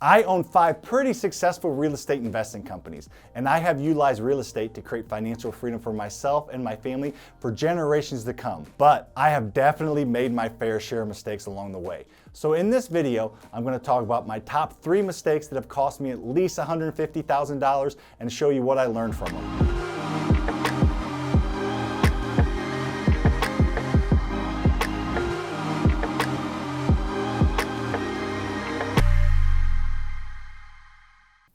I own 5 pretty successful real estate investing companies, and I have utilized real estate to create financial freedom for myself and my family for generations to come. But I have definitely made my fair share of mistakes along the way. So in this video, I'm going to talk about my top 3 mistakes that have cost me at least $150,000 and show you what I learned from them.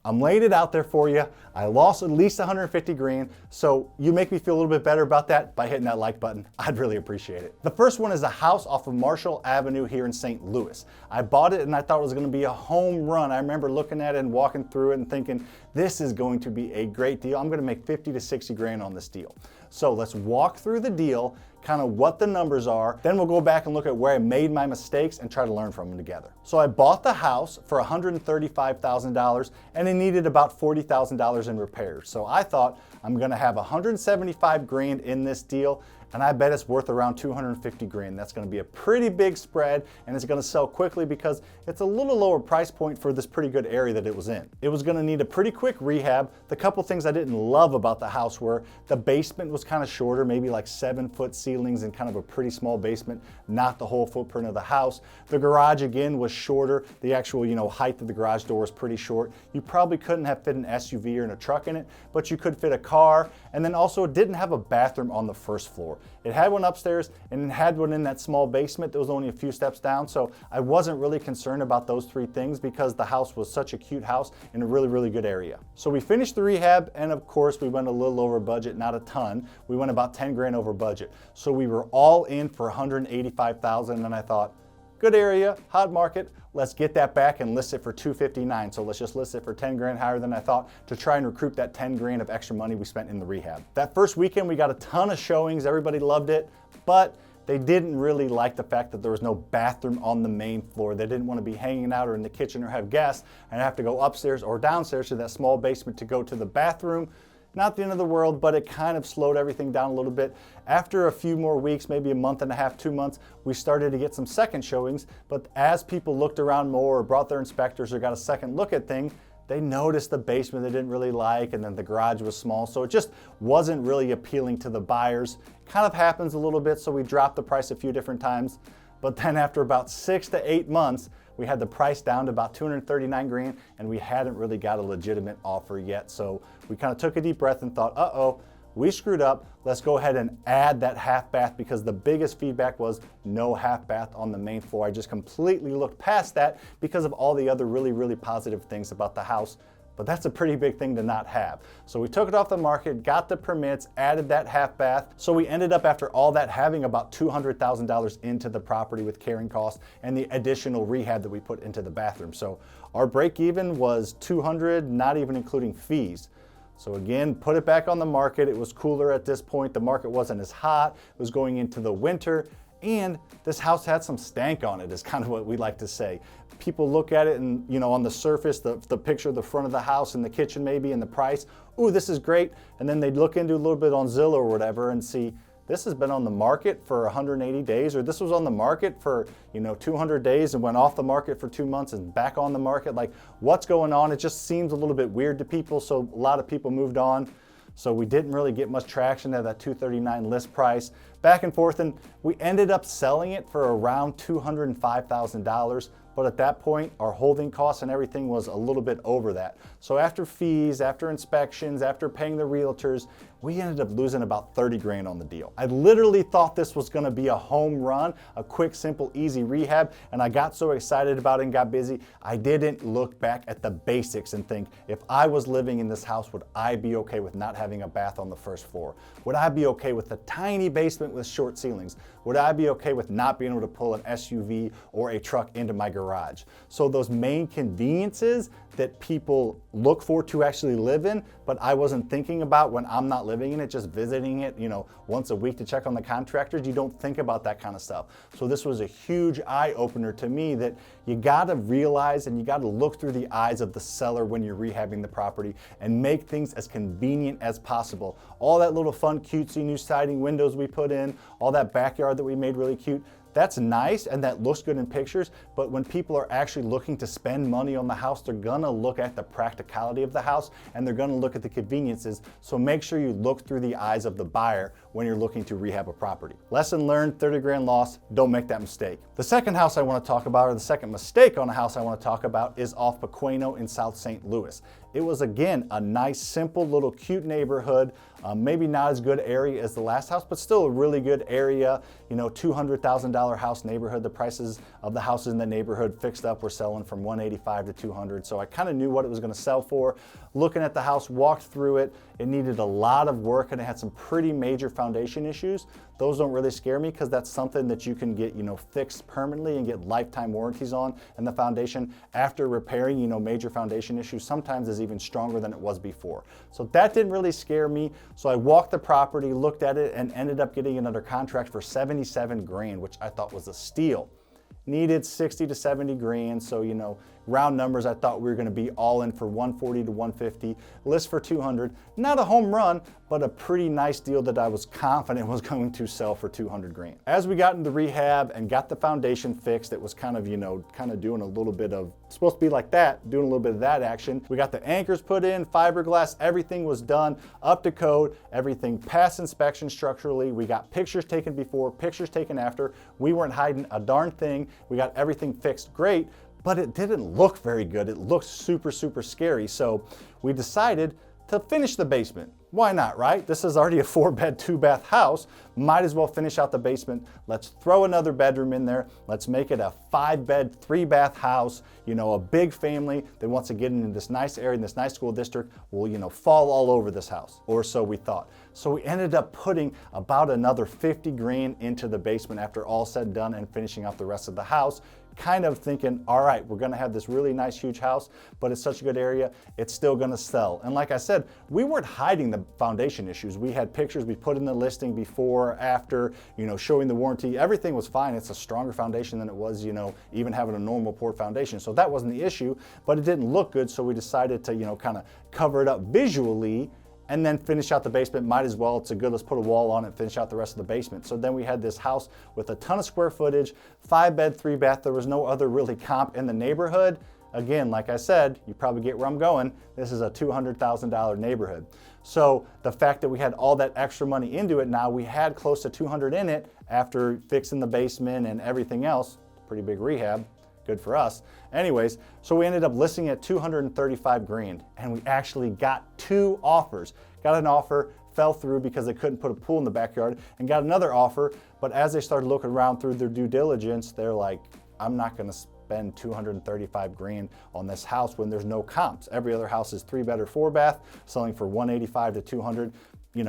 I'm laying it out there for you. I lost at least 150 grand, so you make me feel a little bit better about that by hitting that like button. I'd really appreciate it. The first one is a house off of Marshall Avenue here in St. Louis. I bought it and I thought it was gonna be a home run. I remember looking at it and walking through it and thinking, this is going to be a great deal. I'm gonna make 50 to 60 grand on this deal. So let's walk through the deal, kind of what the numbers are, then we'll go back and look at where I made my mistakes and try to learn from them together. So I bought the house for $135,000 and it needed about $40,000 in repairs. So I thought I'm gonna have 175 grand in this deal, and I bet it's worth around 250 grand. That's gonna be a pretty big spread, and it's gonna sell quickly because it's a little lower price point for this pretty good area that it was in. It was gonna need a pretty quick rehab. The couple things I didn't love about the house were the basement was kind of shorter, maybe like 7-foot ceilings and kind of a pretty small basement, not the whole footprint of the house. The garage again was shorter. The actual, height of the garage door was pretty short. You probably couldn't have fit an SUV or a truck in it, but you could fit a car. And then also it didn't have a bathroom on the first floor. It had one upstairs and it had one in that small basement that was only a few steps down. So I wasn't really concerned about those 3 things because the house was such a cute house in a really, really good area. So we finished the rehab, and of course we went a little over budget, not a ton. We went about 10 grand over budget. So we were all in for 185,000, and I thought, good area, hot market, let's get that back and list it for 259. So let's just list it for 10 grand higher than I thought to try and recoup that 10 grand of extra money we spent in the rehab. That first weekend we got a ton of showings, everybody loved it, but they didn't really like the fact that there was no bathroom on the main floor. They didn't want to be hanging out or in the kitchen or have guests and have to go upstairs or downstairs to that small basement to go to the bathroom. Not the end of the world, but it kind of slowed everything down a little bit. After a few more weeks, maybe a month and a half, 2 months, we started to get some second showings. But as people looked around more or brought their inspectors or got a second look at things, they noticed the basement they didn't really like, and then the garage was small. So it just wasn't really appealing to the buyers. Kind of happens a little bit, so we dropped the price a few different times. But then after about 6 to 8 months, we had the price down to about 239 grand, and we hadn't really got a legitimate offer yet. So we kind of took a deep breath and thought, uh-oh, we screwed up. Let's go ahead and add that half bath, because the biggest feedback was no half bath on the main floor. I just completely looked past that because of all the other really, really positive things about the house. But that's a pretty big thing to not have. So we took it off the market, got the permits, added that half bath. So we ended up, after all that, having about $200,000 into the property with carrying costs and the additional rehab that we put into the bathroom. So our break even was 200, not even including fees. So again, put it back on the market. It was cooler at this point. The market wasn't as hot. It was going into the winter. And this house had some stank on it, is kind of what we like to say. People look at it and, on the surface, the picture of the front of the house and the kitchen maybe and the price, ooh, this is great. And then they'd look into a little bit on Zillow or whatever and see, this has been on the market for 180 days, or this was on the market for, 200 days and went off the market for 2 months and back on the market. Like, what's going on? It just seems a little bit weird to people. So a lot of people moved on. So we didn't really get much traction at that 239 list price. Back and forth, and we ended up selling it for around $205,000. But at that point, our holding costs and everything was a little bit over that. So after fees, after inspections, after paying the realtors, we ended up losing about 30 grand on the deal. I literally thought this was gonna be a home run, a quick, simple, easy rehab, and I got so excited about it and got busy, I didn't look back at the basics and think, if I was living in this house, would I be okay with not having a bath on the first floor? Would I be okay with a tiny basement with short ceilings? Would I be okay with not being able to pull an SUV or a truck into my garage? So those main conveniences that people look for to actually live in, but I wasn't thinking about when I'm not living in it, just visiting it, once a week to check on the contractors. You don't think about that kind of stuff. So this was a huge eye opener to me, that you gotta realize and you gotta look through the eyes of the seller when you're rehabbing the property and make things as convenient as possible. All that little fun, cutesy new siding windows we put in, all that backyard that we made really cute, That's nice and that looks good in pictures, but when people are actually looking to spend money on the house, they're gonna look at the practicality of the house and they're gonna look at the conveniences. So make sure you look through the eyes of the buyer when you're looking to rehab a property. Lesson learned, 30 grand loss, don't make that mistake. The second house I wanna talk about, or the second mistake on a house I wanna talk about, is off Pequeno in South St. Louis. It was, again, a nice, simple, little cute neighborhood. Maybe not as good area as the last house, but still a really good area. You know, $200,000 house neighborhood. The prices of the houses in the neighborhood fixed up were selling from $185 to $200. So I kind of knew what it was going to sell for. Looking at the house, walked through it. It needed a lot of work and it had some pretty major foundation issues. Those don't really scare me because that's something that you can get, fixed permanently and get lifetime warranties on. And the foundation, after repairing, major foundation issues, sometimes is even stronger than it was before. So that didn't really scare me. So I walked the property, looked at it, and ended up getting it under contract for 77 grand, which I thought was a steal. Needed 60 to 70 grand, so round numbers, I thought we were gonna be all in for 140 to 150, list for 200. Not a home run, but a pretty nice deal that I was confident was going to sell for 200 grand. As we got into rehab and got the foundation fixed, it was kind of doing a little bit of, supposed to be like that, doing a little bit of that action. We got the anchors put in, fiberglass, everything was done, up to code, everything passed inspection structurally. We got pictures taken before, pictures taken after. We weren't hiding a darn thing. We got everything fixed great, but it didn't look very good. It looked super, super scary. So we decided to finish the basement. Why not, right? This is already a 4-bed, 2-bath house. Might as well finish out the basement. Let's throw another bedroom in there. Let's make it a 5-bed, 3-bath house. A big family that wants to get into this nice area, in this nice school district will, fall all over this house, or so we thought. So we ended up putting about another 50 grand into the basement after all said and done and finishing out the rest of the house. Kind of thinking, all right, we're gonna have this really nice, huge house, but it's such a good area, it's still gonna sell. And like I said, we weren't hiding the foundation issues. We had pictures, we put in the listing before, after, showing the warranty. Everything was fine. It's a stronger foundation than it was, even having a normal poured foundation. So that wasn't the issue, but it didn't look good. So we decided to, kind of cover it up visually and then finish out the basement. Might as well, it's a good, let's put a wall on it, finish out the rest of the basement. So then we had this house with a ton of square footage, 5-bed, 3-bath. There was no other really comp in the neighborhood. Again, like I said, you probably get where I'm going. This is a $200,000 neighborhood. So the fact that we had all that extra money into it, now we had close to 200 in it after fixing the basement and everything else. Pretty big rehab. Good for us. Anyways, so we ended up listing at 235 grand and we actually got 2 offers. Got an offer, fell through because they couldn't put a pool in the backyard, and got another offer, but as they started looking around through their due diligence, they're like, I'm not gonna spend 235 grand on this house when there's no comps. Every other house is 3-bed or 4-bath, selling for 185 to 200.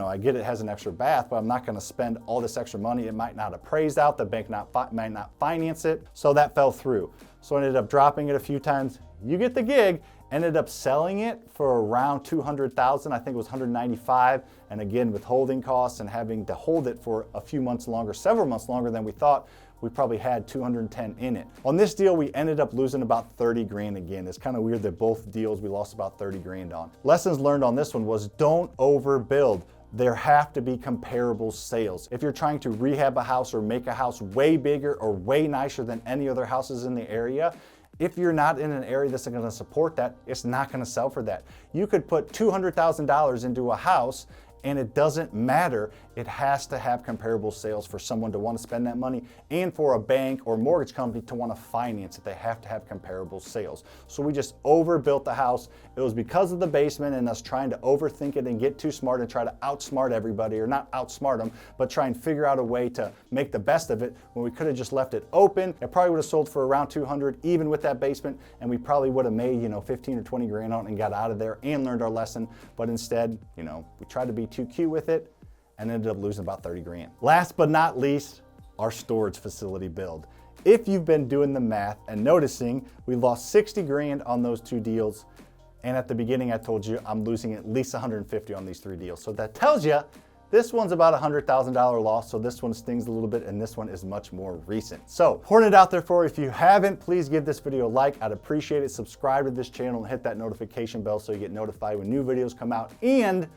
I get it has an extra bath, but I'm not gonna spend all this extra money. It might not appraise out, the bank might not finance it. So that fell through. So I ended up dropping it a few times. You get the gig. Ended up selling it for around 200,000. I think it was 195. And again, with holding costs and having to hold it for a few months longer, several months longer than we thought, we probably had 210 in it. On this deal, we ended up losing about 30 grand again. It's kind of weird that both deals we lost about 30 grand on. Lessons learned on this one was don't overbuild. There have to be comparable sales. If you're trying to rehab a house or make a house way bigger or way nicer than any other houses in the area, if you're not in an area that's going to support that, it's not going to sell for that. You could put $200,000 into a house and it doesn't matter. It has to have comparable sales for someone to want to spend that money and for a bank or mortgage company to want to finance it. They have to have comparable sales. So we just overbuilt the house. It was because of the basement and us trying to overthink it and get too smart and try to outsmart everybody, or not outsmart them, but try and figure out a way to make the best of it when we could have just left it open. It probably would have sold for around 200 even with that basement, and we probably would have made 15 or 20 grand on it and got out of there and learned our lesson. But instead, we tried to be too cute with it and ended up losing about 30 grand. Last but not least, our storage facility build. If you've been doing the math and noticing, we lost 60 grand on those 2 deals. And at the beginning, I told you I'm losing at least 150 on these 3 deals. So that tells you this one's about $100,000 loss. So this one stings a little bit and this one is much more recent. So pouring it out there for you. If you haven't, please give this video a like. I'd appreciate it. Subscribe to this channel and hit that notification bell so you get notified when new videos come out. And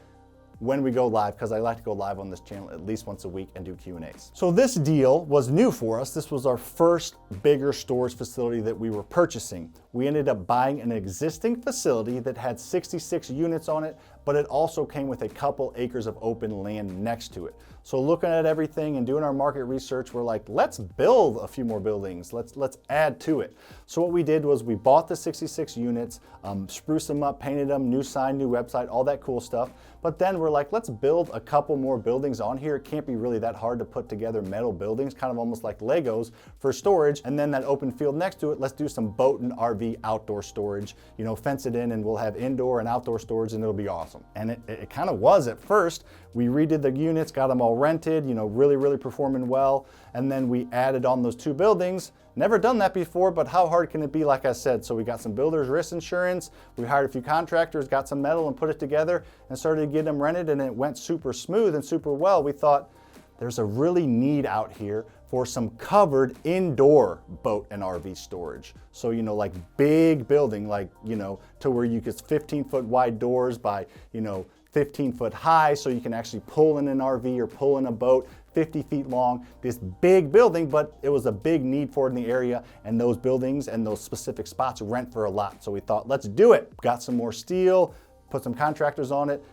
when we go live, because I like to go live on this channel at least once a week and do Q&As. So this deal was new for us. This was our first bigger storage facility that we were purchasing. We ended up buying an existing facility that had 66 units on it, but it also came with a couple acres of open land next to it. So looking at everything and doing our market research, we're like, let's build a few more buildings. Let's add to it. So what we did was we bought the 66 units, spruced them up, painted them, new sign, new website, all that cool stuff. But then we're like, let's build a couple more buildings on here. It can't be really that hard to put together metal buildings, kind of almost like Legos for storage. And then that open field next to it, let's do some boat and RV outdoor storage, you know, fence it in and we'll have indoor and outdoor storage and it'll be awesome. And it kind of was at first. We redid the units, got them all rented, you know, really performing well. And then we added on those 2 buildings. Never done that before, but how hard can it be, like I said? So we got some builder's risk insurance, we hired a few contractors, got some metal and put it together and started to get them rented, and it went super smooth and super well. We thought there's a really need out here for some covered indoor boat and RV storage. So, you know, like big building, like, you know, to where you get 15-foot wide doors by, you know, 15-foot high, so you can actually pull in an RV or pull in a boat, 50 feet long, this big building, but it was a big need for it in the area, and those buildings and those specific spots rent for a lot. So we thought, let's do it. Got some more steel, put some contractors on it,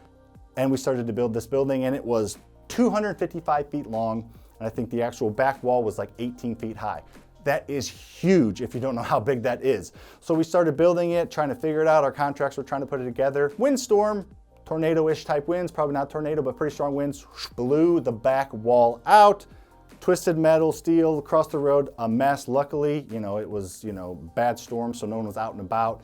and we started to build this building, and it was 255 feet long, and I think the actual back wall was like 18 feet high. That is huge if you don't know how big that is. So we started building it, trying to figure it out. Our contractors were trying to put it together. Windstorm, tornado-ish type winds, probably not tornado, but pretty strong winds, blew the back wall out. Twisted metal, steel across the road, a mess. Luckily, you know, it was, you know, bad storm, so no one was out and about.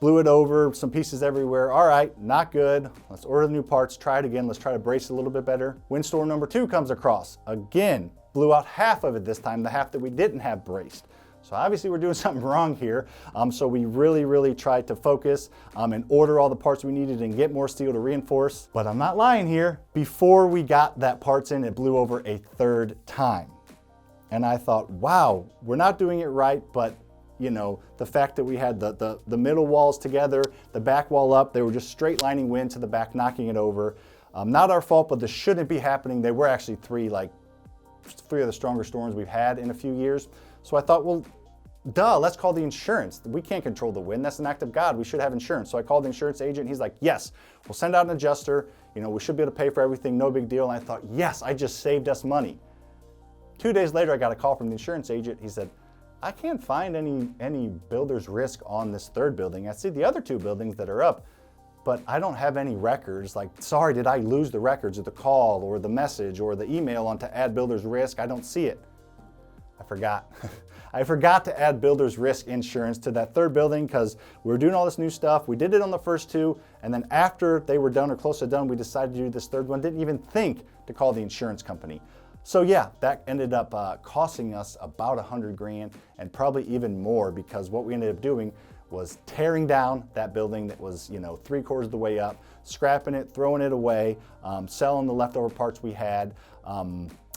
Blew it over, some pieces everywhere. All right, not good. Let's order the new parts, try it again. Let's try to brace it a little bit better. Windstorm number 2 comes across. Again, blew out half of it this time, the half that we didn't have braced. So obviously we're doing something wrong here. So we really tried to focus and order all the parts we needed and get more steel to reinforce. But I'm not lying here. Before we got that parts in, it blew over a 3rd time. And I thought, wow, we're not doing it right, but you know, the fact that we had the middle walls together, the back wall up, they were just straight lining wind to the back, knocking it over. Not our fault, but this shouldn't be happening. They were actually 3 of the stronger storms we've had in a few years. So I thought, well, duh, let's call the insurance. We can't control the wind. That's an act of God. We should have insurance. So I called the insurance agent. He's like, yes, we'll send out an adjuster. You know, we should be able to pay for everything. No big deal. And I thought, yes, I just saved us money. 2 days later, I got a call from the insurance agent. He said, I can't find any builder's risk on this 3rd building. I see the other 2 buildings that are up, but I don't have any records. Like, sorry, did I lose the records or the call or the message or the email on to add builder's risk? I don't see it. I forgot. I forgot to add builder's risk insurance to that 3rd building because we were doing all this new stuff. We did it on the first 2, and then after they were done or close to done, we decided to do this 3rd one. Didn't even think to call the insurance company. So yeah, that ended up costing us about 100 grand and probably even more, because what we ended up doing was tearing down that building that was, you know, 3/4 of the way up, scrapping it, throwing it away, selling the leftover parts we had.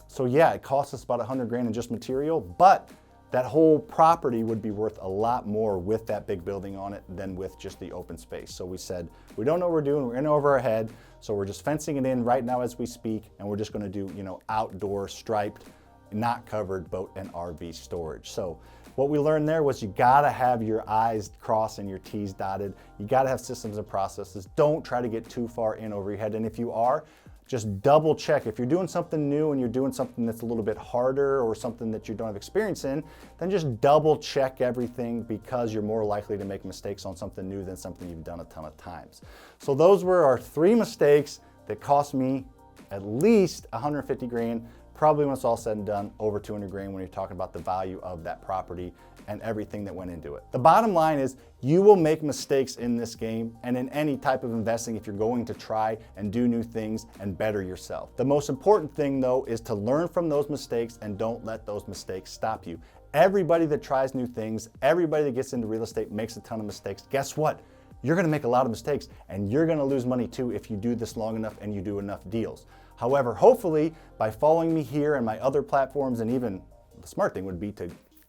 So yeah, it cost us about 100 grand in just material, but that whole property would be worth a lot more with that big building on it than with just the open space. So we said, we don't know what we're doing, we're in over our head, so we're just fencing it in right now as we speak, and we're just gonna do, you know, outdoor striped, not covered boat and RV storage. So what we learned there was you gotta have your I's crossed and your T's dotted. You gotta have systems and processes. Don't try to get too far in over your head, and if you are, just double check. If you're doing something new and you're doing something that's a little bit harder or something that you don't have experience in, then just double check everything, because you're more likely to make mistakes on something new than something you've done a ton of times. So those were our 3 mistakes that cost me at least 150 grand, probably when it's all said and done, over 200 grand when you're talking about the value of that property and everything that went into it. The bottom line is you will make mistakes in this game and in any type of investing if you're going to try and do new things and better yourself. The most important thing though is to learn from those mistakes and don't let those mistakes stop you. Everybody that tries new things, everybody that gets into real estate makes a ton of mistakes. Guess what? You're gonna make a lot of mistakes and you're gonna lose money too if you do this long enough and you do enough deals. However, hopefully by following me here and my other platforms, and even the smart thing would be to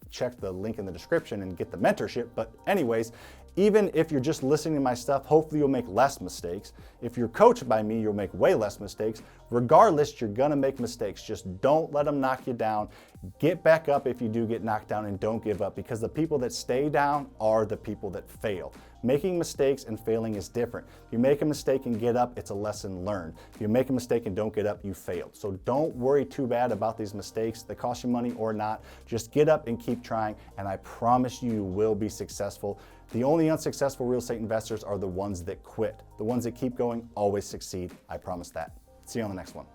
check the link in the description and get the mentorship. But anyways, Even if you're just listening to my stuff, hopefully you'll make less mistakes. If you're coached by me, you'll make way less mistakes. Regardless, you're gonna make mistakes. Just don't let them knock you down. Get back up if you do get knocked down, and don't give up, because the people that stay down are the people that fail. Making mistakes and failing is different. If you make a mistake and get up, it's a lesson learned. If you make a mistake and don't get up, you failed. So don't worry too bad about these mistakes that cost you money or not. Just get up and keep trying, and I promise you will be successful. The only unsuccessful real estate investors are the ones that quit. The ones that keep going always succeed. I promise that. See you on the next one.